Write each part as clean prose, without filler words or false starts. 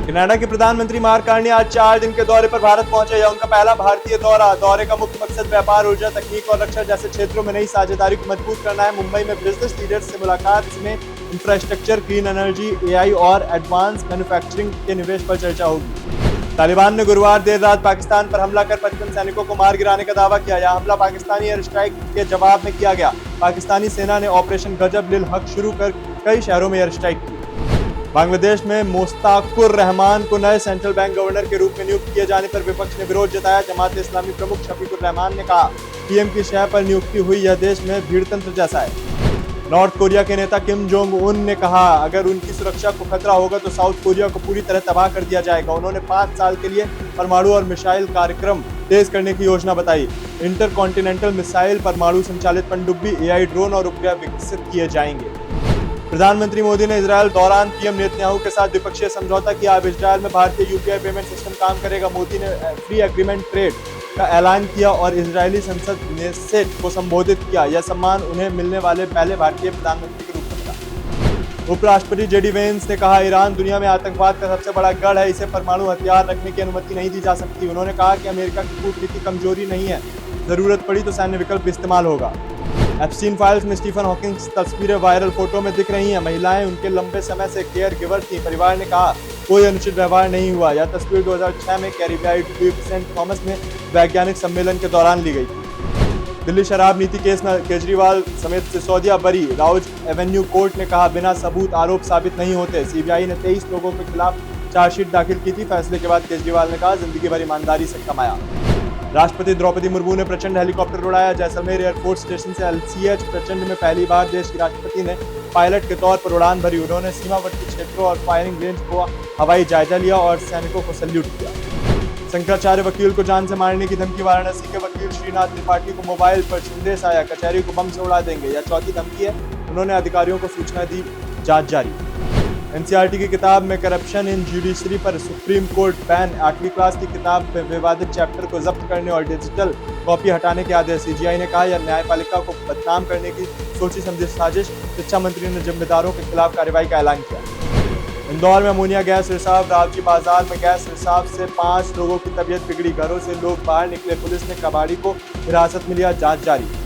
Canada के प्रधानमंत्री mark Carney आज 4 दिन के दौरे पर भारत पहुंचे। यह उनका पहला भारतीय दौरा। दौरे का मुख्य मकसद व्यापार, ऊर्जा, तकनीक और रक्षा जैसे क्षेत्रों में नई साझेदारी को मजबूत करना है। मुंबई में बिजनेस लीडर्स से मुलाकात में इंफ्रास्ट्रक्चर, ग्रीन एनर्जी, एआई और एडवांस मैन्युफैक्चरिंग के निवेश पर चर्चा होगी। तालिबान ने गुरुवार देर रात पाकिस्तान पर हमला कर 55 सैनिकों को मार गिराने का दावा किया। यह हमला पाकिस्तानी एयर स्ट्राइक के जवाब में किया गया। पाकिस्तानी सेना ने ऑपरेशन गजब लिल हक शुरू कर कई शहरों में एयर स्ट्राइक की। बांग्लादेश में मुस्ताकुर रहमान को नए सेंट्रल बैंक गवर्नर के रूप में नियुक्त किए जाने पर विपक्ष ने विरोध जताया। जमात इस्लामी प्रमुख शफीकुर रहमान ने कहा, पीएम की शय पर नियुक्ति हुई, यह देश में भीड़तंत्र जैसा है। नॉर्थ कोरिया के नेता किम जोंग उन ने कहा, अगर उनकी सुरक्षा को खतरा होगा तो साउथ कोरिया को पूरी तरह तबाह कर दिया जाएगा। उन्होंने 5 साल के लिए परमाणु और मिसाइल कार्यक्रम तेज करने की योजना बताई। इंटरकॉन्टिनेंटल मिसाइल, परमाणु संचालित पनडुब्बी, एआई ड्रोन और उपग्रह विकसित किए जाएंगे। प्रधानमंत्री मोदी ने इजरायल दौरान पीएम नेतन्याहू के साथ द्विपक्षीय समझौता किया। अब इजरायल में भारतीय यूपीआई पेमेंट सिस्टम काम करेगा। मोदी ने फ्री एग्रीमेंट ट्रेड का ऐलान किया और इजरायली संसद नेसेट को संबोधित किया। यह सम्मान उन्हें मिलने वाले पहले भारतीय प्रधानमंत्री के रूप में मिला। उपराष्ट्रपति जेडी वेंस ने कहा, ईरान दुनिया में आतंकवाद का सबसे बड़ा गढ़ है, इसे परमाणु हथियार रखने की अनुमति नहीं दी जा सकती। उन्होंने कहा कि अमेरिका की कूटनीति कमजोरी नहीं है, जरूरत पड़ी तो सैन्य विकल्प इस्तेमाल होगा। एप्स्टीन फाइल्स में स्टीफन हॉकिंग की तस्वीरें वायरल फोटो में दिख रही हैं। महिलाएं उनके लंबे समय से केयर गिवर थी। परिवार ने कहा, कोई अनुचित व्यवहार नहीं हुआ। यह तस्वीर 2006 में कैरिबियाई द्वीप सेंट थॉमस में वैज्ञानिक सम्मेलन के दौरान ली गई थी। दिल्ली शराब नीति केस में केजरीवाल समेत सिसोदिया बरी। राउज एवेन्यू कोर्ट ने कहा, बिना सबूत आरोप साबित नहीं होते। सीबीआई ने 23 लोगों के खिलाफ चार्जशीट दाखिल की थी। फैसले के बाद केजरीवाल ने कहा, जिंदगी भर ईमानदारी से कमाया। राष्ट्रपति द्रौपदी मुर्मू ने प्रचंड हेलीकॉप्टर उड़ाया। जैसलमेर एयरफोर्स स्टेशन से एलसीएच प्रचंड में पहली बार देश की राष्ट्रपति ने पायलट के तौर पर उड़ान भरी। उन्होंने सीमावर्ती क्षेत्रों और फायरिंग रेंज को हवाई जायजा लिया और सैनिकों को सैल्यूट किया। शंकराचार्य वकील को जान से मारने की धमकी। वाराणसी के वकील श्रीनाथ त्रिपाठी को मोबाइल पर संदेश आया, कचहरी को बम से उड़ा देंगे। यह चौथी धमकी है। उन्होंने अधिकारियों को सूचना दी, जांच जारी। एनसीईआरटी की किताब में करप्शन इन जुडिशरी पर सुप्रीम कोर्ट बैन। 8वीं क्लास की किताब में विवादित चैप्टर को जब्त करने और डिजिटल कॉपी हटाने के आदेश। सीजीआई ने कहा, यह न्यायपालिका को बदनाम करने की सोची समझी साजिश। शिक्षा मंत्री ने जिम्मेदारों के खिलाफ कार्रवाई का ऐलान किया। इंदौर में अमोनिया गैस रिसाव। रावजी बाजार में गैस रिसाव से 5 लोगों की तबीयत बिगड़ी। घरों से लोग बाहर निकले। पुलिस ने कबाड़ी को हिरासत में लिया, जांच जारी।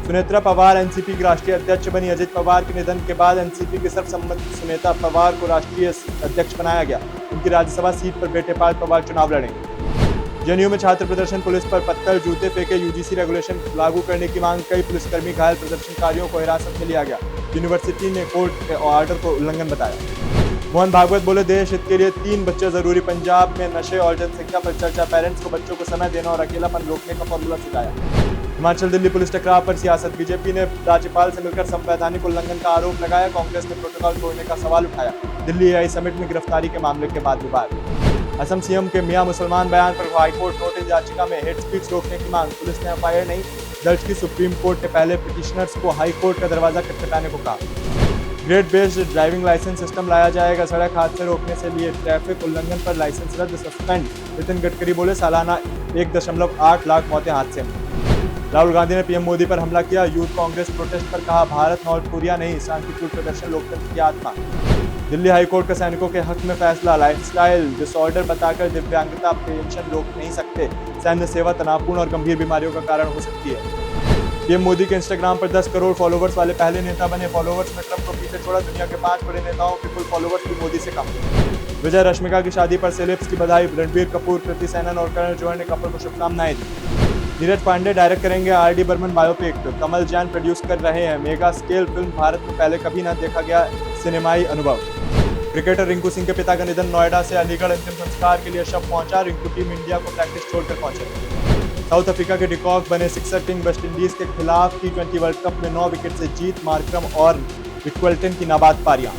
सुनेत्रा पवार एनसीपी की राष्ट्रीय अध्यक्ष बनी। अजित पवार के निधन के बाद एनसीपी के सर्वसम्मति सुनेत्रा पवार को राष्ट्रीय अध्यक्ष बनाया गया। उनकी राज्यसभा सीट पर बेटे पाल पवार चुनाव लड़ेंगे। जेएनयू में छात्र प्रदर्शन। पुलिस पर पत्थर जूते फेंके। यूजीसी रेगुलेशन लागू करने की मांग। कई पुलिसकर्मी घायल। प्रदर्शनकारियों को हिरासत में लिया गया। यूनिवर्सिटी ने कोर्ट के ऑर्डर को उल्लंघन बताया। मोहन भागवत बोले, देश हित के लिए 3 बच्चे जरूरी। पंजाब में नशे और जनसंख्या पर चर्चा। पेरेंट्स को बच्चों को समय देना और अकेलापन रोकने का फॉर्मूला सुझाया। हिमाचल दिल्ली पुलिस टकराव पर सियासत। बीजेपी ने राज्यपाल से मिलकर संवैधानिक उल्लंघन का आरोप लगाया। कांग्रेस ने प्रोटोकॉल तोड़ने का सवाल उठाया। दिल्ली एआई समिट में गिरफ्तारी के मामले के बाद विवाद। असम सीएम के मियां मुसलमान बयान पर हाईकोर्ट नोटिस। याचिका में हेट स्पीच रोकने की मांग। पुलिस ने एफआईआर नहीं दर्ज की। सुप्रीम कोर्ट ने पहले पिटिशनर्स को हाईकोर्ट का दरवाजा खटखटाने को कहा। Grade based driving licence system लाया जाएगा। सड़क हादसे रोकने से लिए ट्रैफिक उल्लंघन पर लाइसेंस रद्द, सस्पेंड। नितिन गडकरी बोले, सालाना 1.8 लाख मौतें हादसे में। राहुल गांधी ने पीएम मोदी पर हमला किया। यूथ कांग्रेस प्रोटेस्ट पर कहा, भारत नॉर्थ कोरिया नहीं, शांतिपूर्ण प्रदर्शन लोकतंत्र की आत्मा। दिल्ली हाईकोर्ट का सैनिकों के हक में फैसला। लाइफस्टाइल डिसऑर्डर बताकर दिव्यांगता पेंशन रोक नहीं सकते। सैन्य सेवा तनावपूर्ण और गंभीर बीमारियों का कारण हो सकती है। पीएम मोदी के इंस्टाग्राम पर 10 करोड़ फॉलोवर्स वाले पहले नेता बने। फॉलोवर्स में ट्रंप को पीछे छोड़ा। दुनिया के 5 बड़े नेताओं के कुल फॉलोवर्स भी मोदी से कम। विजय रश्मिका की शादी पर सेलेब्स की बधाई। रणबीर कपूर, कृति सेनन और करण जौहर ने कपल को शुभकामनाएं दी। नीरज पांडे डायरेक्ट करेंगे आर.डी. बर्मन बायोपिक। कमल जैन प्रोड्यूस कर रहे हैं। Mega scale film. भारत में पहले कभी न देखा गया सिनेमाई अनुभव। क्रिकेटर रिंकू सिंह के पिता का निधन। नोएडा से अलीगढ़ अंतिम संस्कार के लिए शव पहुंचा। रिंकू टीम इंडिया को प्रैक्टिस छोड़कर पहुंचे। साउथ अफ्रीका के डिकॉक बने सिक्सर किंग। वेस्टइंडीज के खिलाफ T20 वर्ल्ड कप में 9 विकेट से जीत। मार्करम और विक्वेल्टन की नाबाद पारियां।